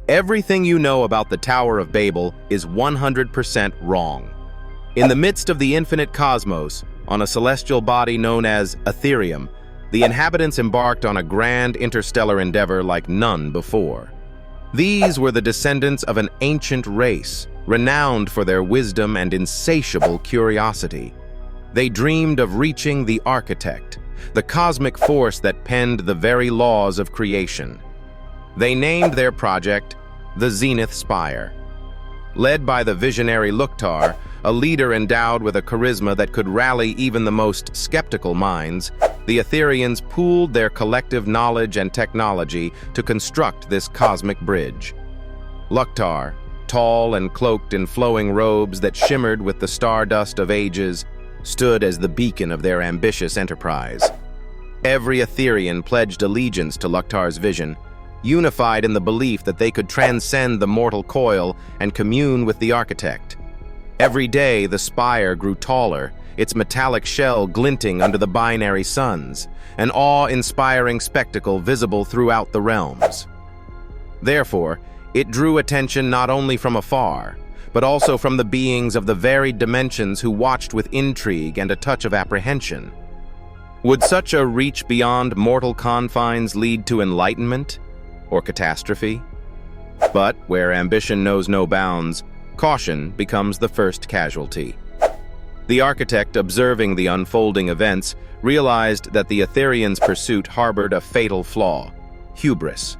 Everything you know about the Tower of Babel is 100% wrong. In the midst of the infinite cosmos, on a celestial body known as Atherium, the inhabitants embarked on a grand interstellar endeavor like none before. These were the descendants of an ancient race, renowned for their wisdom and insatiable curiosity. They dreamed of reaching the architect, the cosmic force that penned the very laws of creation. They named their project the Zenith Spire. Led by the visionary Loktar, a leader endowed with a charisma that could rally even the most skeptical minds, the Atherians pooled their collective knowledge and technology to construct this cosmic bridge. Loktar, tall and cloaked in flowing robes that shimmered with the stardust of ages, stood as the beacon of their ambitious enterprise. Every Atherian pledged allegiance to Loktar's vision, unified in the belief that they could transcend the mortal coil and commune with the architect. Every day, the spire grew taller, its metallic shell glinting under the binary suns, an awe-inspiring spectacle visible throughout the realms. Therefore, it drew attention not only from afar, but also from the beings of the varied dimensions who watched with intrigue and a touch of apprehension. Would such a reach beyond mortal confines lead to enlightenment or catastrophe? But where ambition knows no bounds, caution becomes the first casualty. The architect, observing the unfolding events, realized that the Atherians' pursuit harbored a fatal flaw: hubris.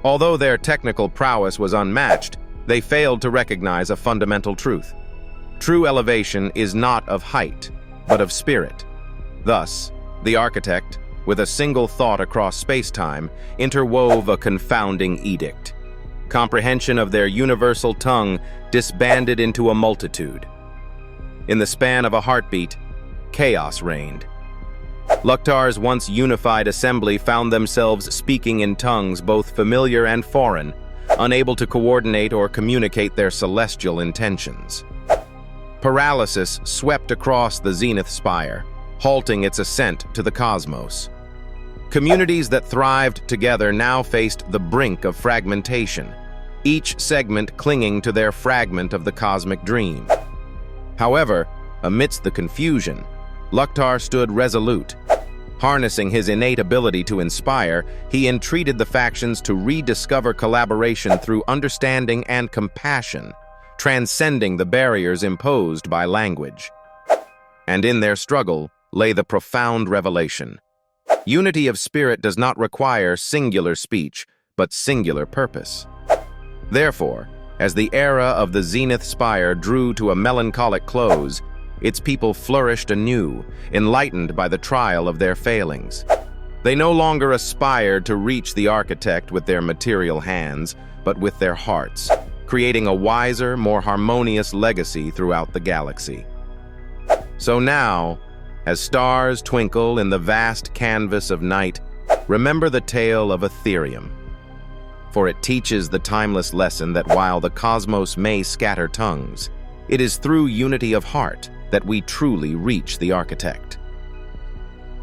Although their technical prowess was unmatched, they failed to recognize a fundamental truth. True elevation is not of height, but of spirit. Thus, the architect, with a single thought across space-time, interwove a confounding edict. Comprehension of their universal tongue disbanded into a multitude. In the span of a heartbeat, chaos reigned. Loktar's once unified assembly found themselves speaking in tongues both familiar and foreign, unable to coordinate or communicate their celestial intentions. Paralysis swept across the Zenith Spire, halting its ascent to the cosmos. Communities that thrived together now faced the brink of fragmentation, each segment clinging to their fragment of the cosmic dream. However, amidst the confusion, Loktar stood resolute. Harnessing his innate ability to inspire, he entreated the factions to rediscover collaboration through understanding and compassion, transcending the barriers imposed by language. And in their struggle lay the profound revelation: unity of spirit does not require singular speech, but singular purpose. Therefore, as the era of the Zenith Spire drew to a melancholic close, its people flourished anew, enlightened by the trial of their failings. They no longer aspired to reach the architect with their material hands, but with their hearts, creating a wiser, more harmonious legacy throughout the galaxy. So now, as stars twinkle in the vast canvas of night, remember the tale of Atherium. For it teaches the timeless lesson that while the cosmos may scatter tongues, it is through unity of heart that we truly reach the architect.